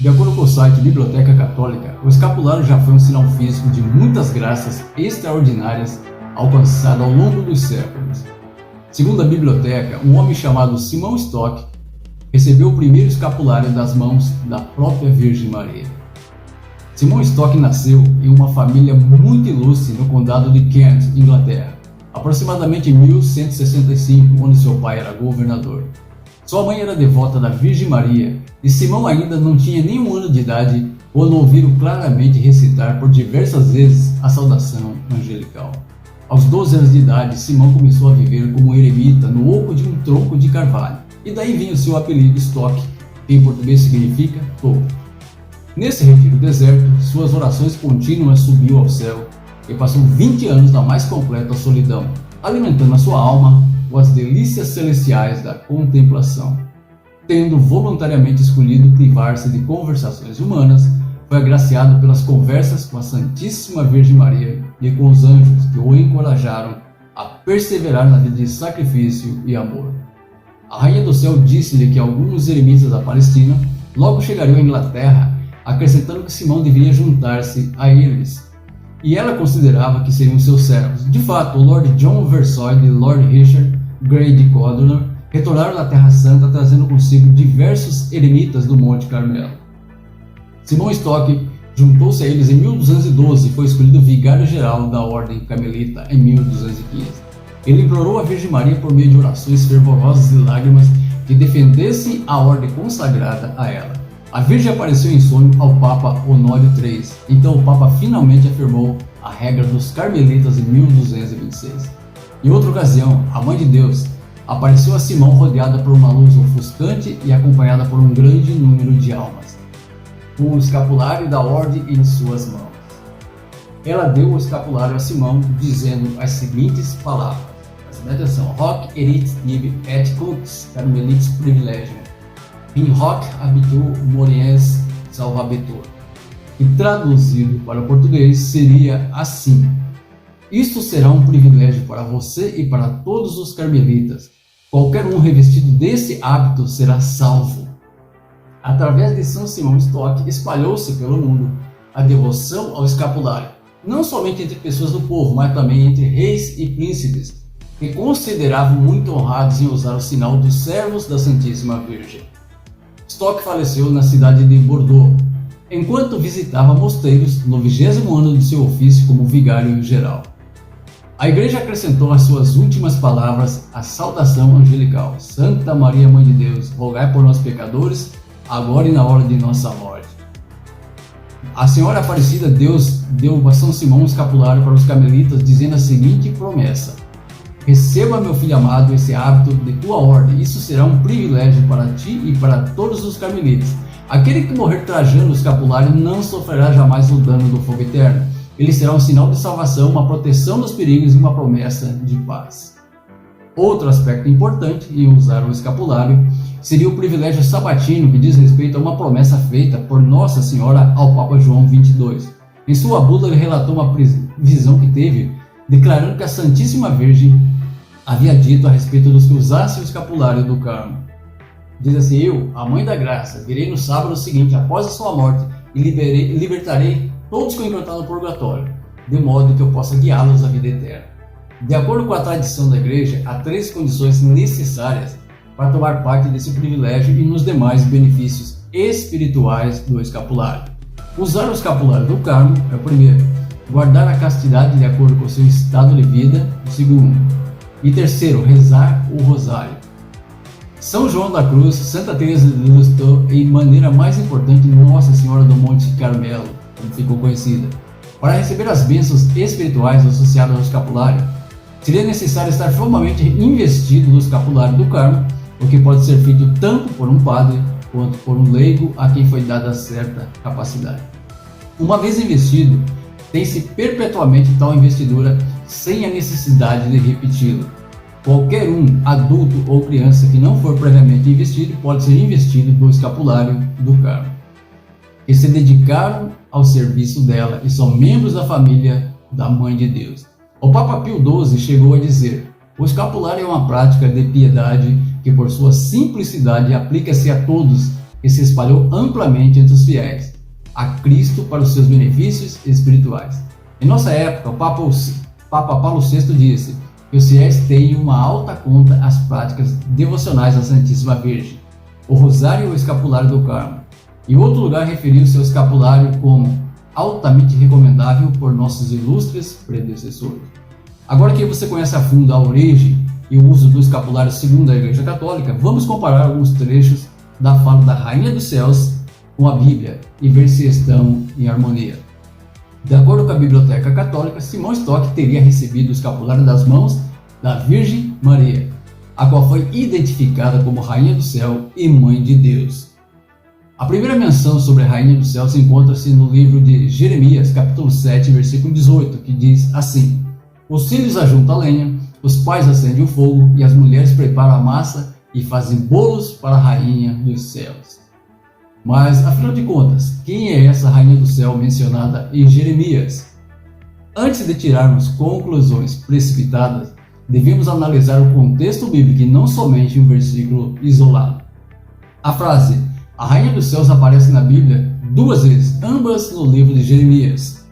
De acordo com o site Biblioteca Católica, o escapulário já foi um sinal físico de muitas graças extraordinárias alcançadas ao longo dos séculos. Segundo a biblioteca, um homem chamado Simão Stock recebeu o primeiro escapulário das mãos da própria Virgem Maria. Simão Stock nasceu em uma família muito ilustre no condado de Kent, Inglaterra, aproximadamente em 1165, onde seu pai era governador. Sua mãe era devota da Virgem Maria e Simão ainda não tinha nenhum ano de idade quando ouviram claramente recitar por diversas vezes a saudação angelical. Aos 12 anos de idade, Simão começou a viver como eremita no oco de um tronco de carvalho, e daí vinha o seu apelido Stock, que em português significa topo. Nesse retiro deserto, suas orações contínuas subiu ao céu e passou 20 anos da mais completa solidão, alimentando a sua alma com as delícias celestiais da contemplação. Tendo voluntariamente escolhido privar-se de conversações humanas, foi agraciado pelas conversas com a Santíssima Virgem Maria e com os anjos que o encorajaram a perseverar na vida de sacrifício e amor. A Rainha do Céu disse-lhe que alguns eremitas da Palestina logo chegariam à Inglaterra, acrescentando que Simão deveria juntar-se a eles, e ela considerava que seriam seus servos. De fato, o Lord John Versoyd e Lord Richard Grey de Codorniu retornaram à Terra Santa trazendo consigo diversos eremitas do Monte Carmelo. Simão Stock juntou-se a eles em 1212 e foi escolhido vigário-geral da Ordem Carmelita em 1215. Ele implorou à Virgem Maria por meio de orações fervorosas e lágrimas que defendessem a ordem consagrada a ela. A Virgem apareceu em sonho ao Papa Honório III, então o Papa finalmente afirmou a regra dos Carmelitas em 1226. Em outra ocasião, a Mãe de Deus apareceu a Simão rodeada por uma luz ofuscante e acompanhada por um grande número de almas, com o escapulário da ordem em suas mãos. Ela deu o escapulário a Simão, dizendo as seguintes palavras: atenção, hoc erit tibi et cux carmelitis privilegium, in hoc habitu moriens salvabitur. E traduzido para o português seria assim: isto será um privilégio para você e para todos os carmelitas. Qualquer um revestido desse hábito será salvo. Através de São Simão Stock, espalhou-se pelo mundo a devoção ao escapulário, não somente entre pessoas do povo, mas também entre reis e príncipes, que consideravam muito honrados em usar o sinal dos servos da Santíssima Virgem. Stock faleceu na cidade de Bordeaux, enquanto visitava mosteiros no 20º ano de seu ofício como vigário-geral. A Igreja acrescentou às suas últimas palavras a saudação angelical: Santa Maria, Mãe de Deus, rogai por nós pecadores, agora e na hora de nossa morte. A Senhora Aparecida Deus deu a São Simão um escapulário para os carmelitas, dizendo a seguinte promessa: receba, meu filho amado, esse hábito de tua ordem, isso será um privilégio para ti e para todos os carmelitas. Aquele que morrer trajando o escapulário não sofrerá jamais o dano do fogo eterno. Ele será um sinal de salvação, uma proteção dos perigos e uma promessa de paz. Outro aspecto importante em usar o escapulário seria o privilégio sabatino, que diz respeito a uma promessa feita por Nossa Senhora ao Papa João XXII. Em sua bula, ele relatou uma visão que teve, declarando que a Santíssima Virgem havia dito a respeito dos que usassem o escapulário do Carmo. Diz assim: eu, a Mãe da Graça, virei no sábado seguinte após a sua morte e libertarei todos que eu encontrar no purgatório, de modo que eu possa guiá-los à vida eterna. De acordo com a tradição da Igreja, há 3 condições necessárias para tomar parte desse privilégio e nos demais benefícios espirituais do escapulário. Usar o escapulário do Carmo é o primeiro. Guardar a castidade de acordo com o seu estado de vida, o segundo. E terceiro, rezar o rosário. São João da Cruz, Santa Teresa de Lisieux e, maneira mais importante, Nossa Senhora do Monte Carmelo, como ficou conhecida. Para receber as bênçãos espirituais associadas ao escapulário, seria necessário estar formalmente investido no escapulário do Carmo, o que pode ser feito tanto por um padre quanto por um leigo a quem foi dada certa capacidade. Uma vez investido, tem-se perpetuamente tal investidura sem a necessidade de repeti-lo. Qualquer um, adulto ou criança que não for previamente investido, pode ser investido no escapulário do Carmo, que se dedicaram ao serviço dela e são membros da família da Mãe de Deus. O Papa Pio XII chegou a dizer: o escapulário é uma prática de piedade que, por sua simplicidade, aplica-se a todos e se espalhou amplamente entre os fiéis a Cristo para os seus benefícios espirituais. Em nossa época, o Papa Paulo VI disse que os fiéis têm uma alta conta às práticas devocionais à Santíssima Virgem, o Rosário ou Escapulário do Carmo. Em outro lugar, referiu seu escapulário como altamente recomendável por nossos ilustres predecessores. Agora que você conhece a fundo a origem e o uso do escapulário segundo a Igreja Católica, vamos comparar alguns trechos da fala da Rainha dos Céus com a Bíblia e ver se estão em harmonia. De acordo com a Biblioteca Católica, Simão Stock teria recebido o escapulário das mãos da Virgem Maria, a qual foi identificada como Rainha do Céu e Mãe de Deus. A primeira menção sobre a Rainha do Céu se encontra-se no livro de Jeremias, capítulo 7, versículo 18, que diz assim: os filhos ajuntam a lenha, os pais acendem o fogo e as mulheres preparam a massa e fazem bolos para a Rainha dos Céus. Mas, afinal de contas, quem é essa Rainha do Céu mencionada em Jeremias? Antes de tirarmos conclusões precipitadas, devemos analisar o contexto bíblico e não somente um versículo isolado. A frase "a Rainha dos Céus" aparece na Bíblia 2 vezes, ambas no livro de Jeremias.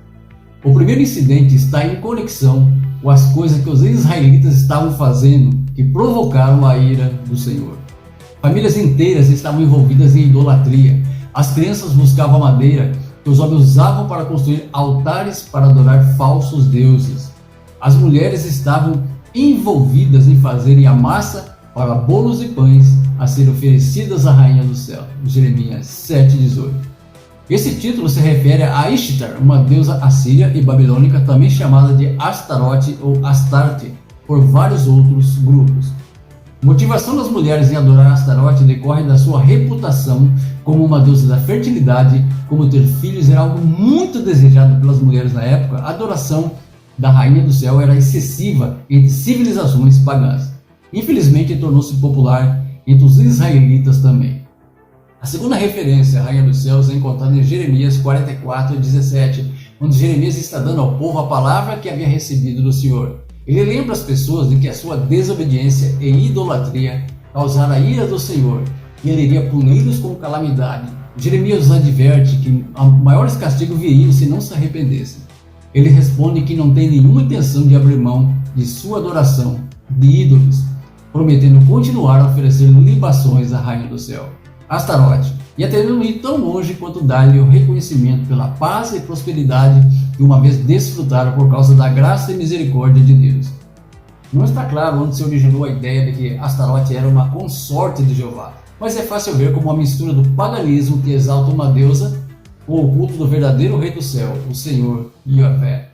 O primeiro incidente está em conexão com as coisas que os israelitas estavam fazendo que provocaram a ira do Senhor. Famílias inteiras estavam envolvidas em idolatria. As crianças buscavam a madeira que os homens usavam para construir altares para adorar falsos deuses. As mulheres estavam envolvidas em fazerem a massa para bolos e pães a serem oferecidas à Rainha do Céu. Jeremias 7,18. Esse título se refere a Ishtar, uma deusa assíria e babilônica, também chamada de Astarote ou Astarte, por vários outros grupos. A motivação das mulheres em adorar Astarote decorre da sua reputação como uma deusa da fertilidade, como ter filhos era algo muito desejado pelas mulheres na época. A adoração da Rainha do Céu era excessiva entre civilizações pagãs. Infelizmente, tornou-se popular entre os israelitas também. A segunda referência à Rainha dos Céus é encontrada em Jeremias 44:17, onde Jeremias está dando ao povo a palavra que havia recebido do Senhor. Ele lembra as pessoas de que a sua desobediência e idolatria causaram a ira do Senhor e ele iria puni-los com calamidade. Jeremias os adverte que maiores castigos viriam se não se arrependessem. Ele responde que não tem nenhuma intenção de abrir mão de sua adoração de ídolos, prometendo continuar a oferecer libações à Rainha do Céu, Astarote, e até não ir tão longe quanto dar-lhe o reconhecimento pela paz e prosperidade que uma vez desfrutaram por causa da graça e misericórdia de Deus. Não está claro onde se originou a ideia de que Astarote era uma consorte de Jeová, mas é fácil ver como uma mistura do paganismo que exalta uma deusa com o culto do verdadeiro Rei do Céu, o Senhor Yahvé.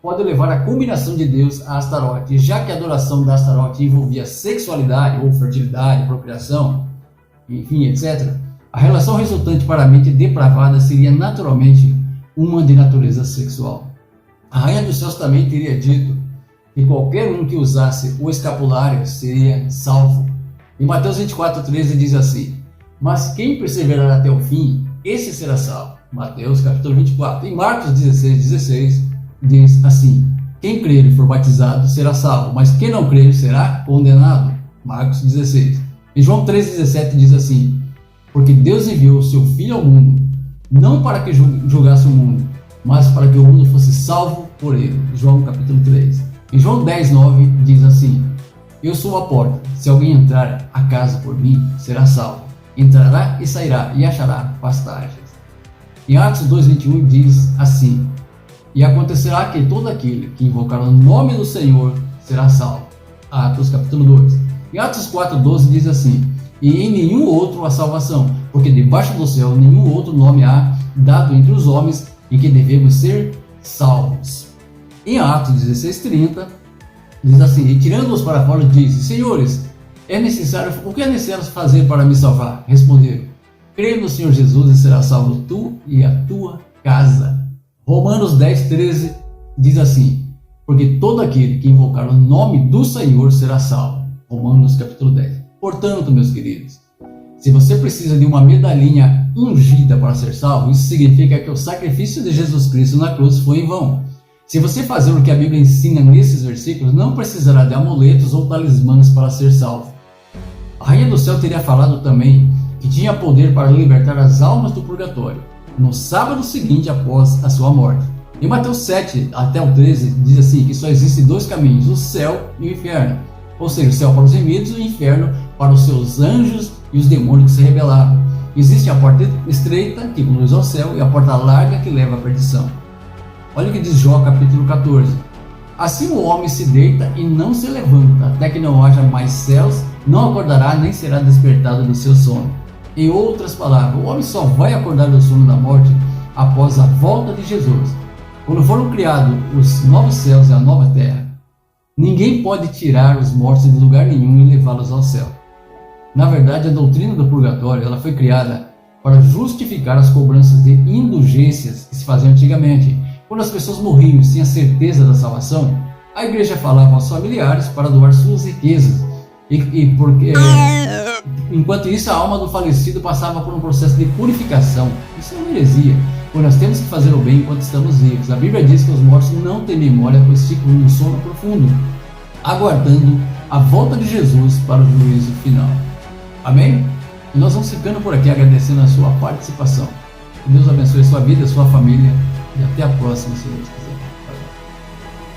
Pode levar a combinação de Deus a Astarote, já que a adoração da Astarote envolvia sexualidade ou fertilidade, procriação, enfim, etc. A relação resultante para a mente depravada seria naturalmente uma de natureza sexual. A Rainha dos Céus também teria dito que qualquer um que usasse o escapulário seria salvo. Em Mateus 24:13 diz assim: mas quem perseverar até o fim, esse será salvo. Mateus capítulo 24. Em Marcos 16:16 diz assim: quem crer e for batizado será salvo, mas quem não crer será condenado. Marcos 16. Em João 3,17 diz assim: porque Deus enviou o seu Filho ao mundo, não para que julgasse o mundo, mas para que o mundo fosse salvo por ele. João capítulo 3. Em João 10:9 diz assim: eu sou a porta, se alguém entrar a casa por mim, será salvo. Entrará e sairá e achará pastagens. Em Atos 2:21 diz assim: e acontecerá que todo aquele que invocar o nome do Senhor será salvo. Atos capítulo 2. Em Atos 4:12 diz assim: e em nenhum outro há salvação, porque debaixo do céu nenhum outro nome há dado entre os homens em que devemos ser salvos. Em Atos 16:30 diz assim: e tirando-os para fora disse: senhores, o que é necessário fazer para me salvar? Responderam: crê no Senhor Jesus e serás salvo tu e a tua casa. Romanos 10:13 diz assim: porque todo aquele que invocar o nome do Senhor será salvo. Romanos capítulo 10. Portanto, meus queridos, se você precisa de uma medalhinha ungida para ser salvo, isso significa que o sacrifício de Jesus Cristo na cruz foi em vão. Se você fazer o que a Bíblia ensina nesses versículos, não precisará de amuletos ou talismãs para ser salvo. A Rainha do Céu teria falado também que tinha poder para libertar as almas do purgatório, no sábado seguinte após a sua morte. Em Mateus 7 até o 13 diz assim que só existem dois caminhos, o céu e o inferno. Ou seja, o céu para os remidos e o inferno para os seus anjos e os demônios que se rebelaram. Existe a porta estreita que conduz ao céu e a porta larga que leva à perdição. Olha o que diz Jó capítulo 14. Assim o homem se deita e não se levanta, até que não haja mais céus, não acordará nem será despertado do seu sono. Em outras palavras, o homem só vai acordar do sono da morte após a volta de Jesus, quando foram criados os novos céus e a nova terra. Ninguém pode tirar os mortos de lugar nenhum e levá-los ao céu. Na verdade, a doutrina do purgatório ela foi criada para justificar as cobranças de indulgências que se faziam antigamente. Quando as pessoas morriam sem a certeza da salvação, a igreja falava aos familiares para doar suas riquezas. Enquanto isso, a alma do falecido passava por um processo de purificação. Isso é uma heresia, pois nós temos que fazer o bem enquanto estamos vivos. A Bíblia diz que os mortos não têm memória, pois ficam num sono profundo, aguardando a volta de Jesus para o juízo final. Amém? E nós vamos ficando por aqui agradecendo a sua participação. Que Deus abençoe a sua vida, a sua família e até a próxima, se Deus quiser.